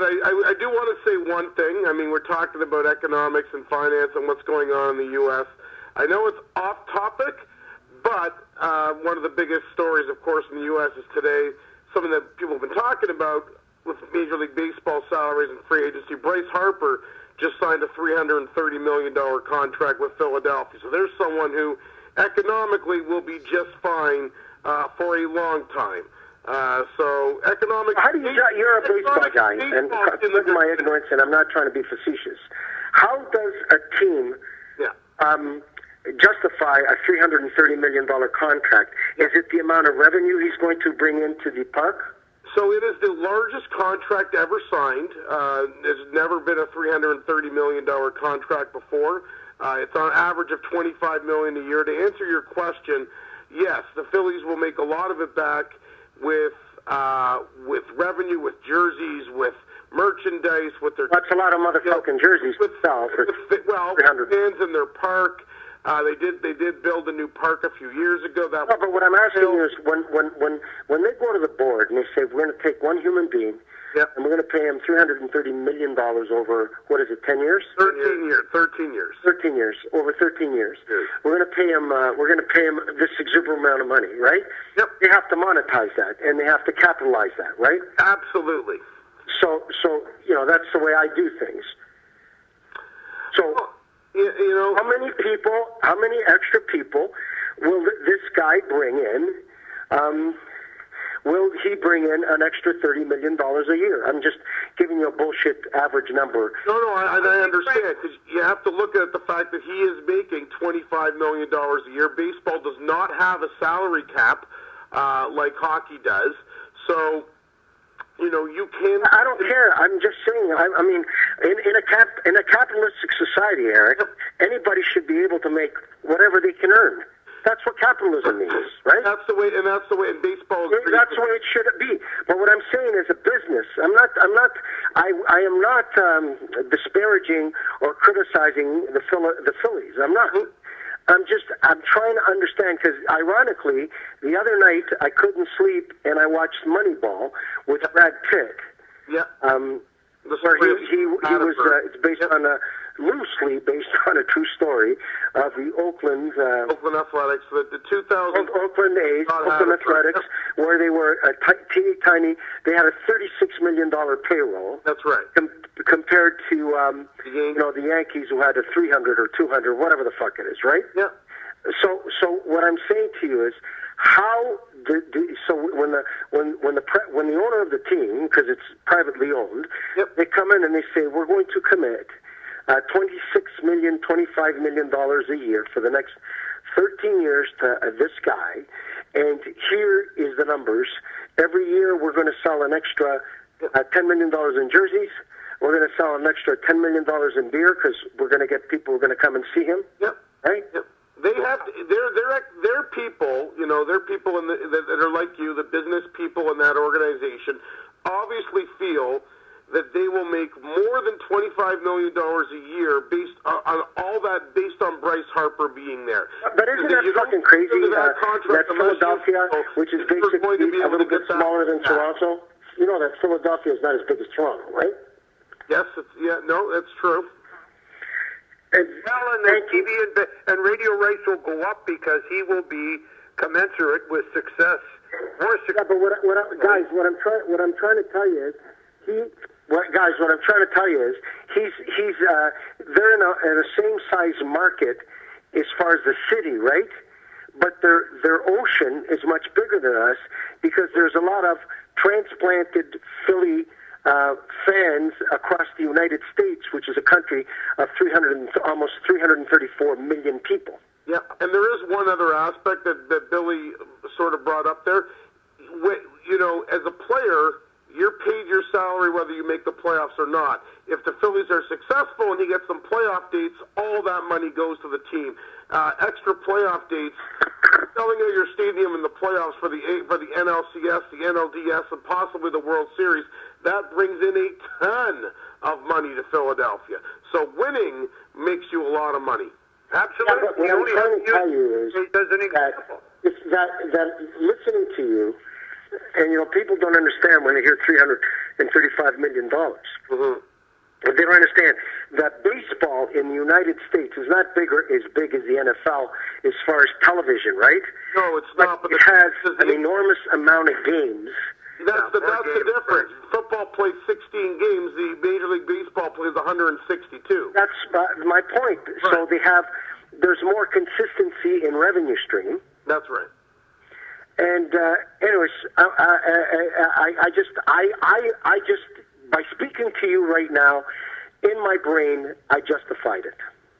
I do want to say one thing. I mean, we're talking about economics and finance and what's going on in the U.S. I know it's off topic, but one of the biggest stories, of course, in the U.S. is today, something that people have been talking about with Major League Baseball salaries and free agency. Bryce Harper just signed a $330 million contract with Philadelphia. So there's someone who economically will be just fine for a long time. So economic. How do you're a baseball guy, and forgive my ignorance, and I'm not trying to be facetious. How does a team justify a $330 million contract? Is it the amount of revenue he's going to bring into the park? So it is the largest contract ever signed. There's never been a $330 million contract before. It's on average of $25 million a year. To answer your question, yes, the Phillies will make a lot of it back with revenue, with jerseys, with merchandise, with their. That's a lot of motherfucking jerseys with sell for fans in their park. They did build a new park a few years ago. But what I'm asking you is when they go to the board and they say we're going to take one human being. Yep. And we're going to pay him $330 million over, what is it, 10 years? 13 years. 13 years. 13 years. Over 13 years. Yes. We're going to pay him this exuberant amount of money, right? Yep. They have to monetize that, and they have to capitalize that, right? Absolutely. So that's the way I do things. So, how many extra people will this guy bring in? Will he bring in an extra $30 million a year? I'm just giving you a bullshit average number. No, I understand, because you have to look at the fact that he is making $25 million a year. Baseball does not have a salary cap like hockey does. So, you can. I don't care. I'm just saying. I mean, in a capitalistic society, Eric, anybody should be able to make whatever they can earn. That's what capitalism means, right? That's the way, and baseball is. That's the way it should be. But what I'm saying is a business. I am not disparaging or criticizing the Phillies. I'm not. I'm trying to understand, because ironically, the other night I couldn't sleep and I watched Moneyball with Brad Pitt. Yeah. Where he was. It's based on loosely based on a true story of the Oakland Athletics, the 2000 Oakland A's, Oakland Athletics, where they were teeny tiny. They had a $36 million payroll. That's right. Compared to the Yankees, who had a 300 or 200, whatever the fuck it is, right? Yeah. So what I'm saying to you is, how when the owner of the team, because it's privately owned, they come in and they say we're going to commit $26 million, $25 million a year for the next 13 years to this guy, and here is the numbers. Every year we're going to sell an extra $10 million in jerseys. We're going to sell an extra $10 million in beer because we're going to get people who are going to come and see him. Yep. Right. Yep. They have to, they're people, they're people that are like you, the business people in that organization, obviously feel that they will make more than $25 million a year based on all that, based on Bryce Harper being there. But isn't that fucking crazy that Philadelphia, which is basically a little bit smaller than Toronto, that Philadelphia is not as big as Toronto, right? Yes, that's true. And the TV and radio rights will go up because he will be commensurate with success. More success. Yeah, but what I'm trying to tell you is they're in the same size market as far as the city, right? But their ocean is much bigger than us because there's a lot of transplanted Philly fans across the United States, which is a country of almost 334 million people. Yeah, and there is one other aspect that Billy sort of brought up there. As a player, you're paid your salary whether you make the playoffs or not. If the Phillies are successful and he gets some playoff dates, all that money goes to the team. Extra playoff dates, selling out your stadium in the playoffs for the NLCS, the NLDS, and possibly the World Series, that brings in a ton of money to Philadelphia. So winning makes you a lot of money. Absolutely. Yeah, but what I'm trying to tell you is that listening to you, And, people don't understand when they hear $335 million. Mm-hmm. But they don't understand that baseball in the United States is not as big as the NFL as far as television, right? No, it's not. But it has an enormous amount of games. That's the difference. Football plays 16 games. The Major League Baseball plays 162. That's my point. Right. So there's more consistency in revenue stream. That's right. And anyways, I just by speaking to you right now, in my brain, I justified it.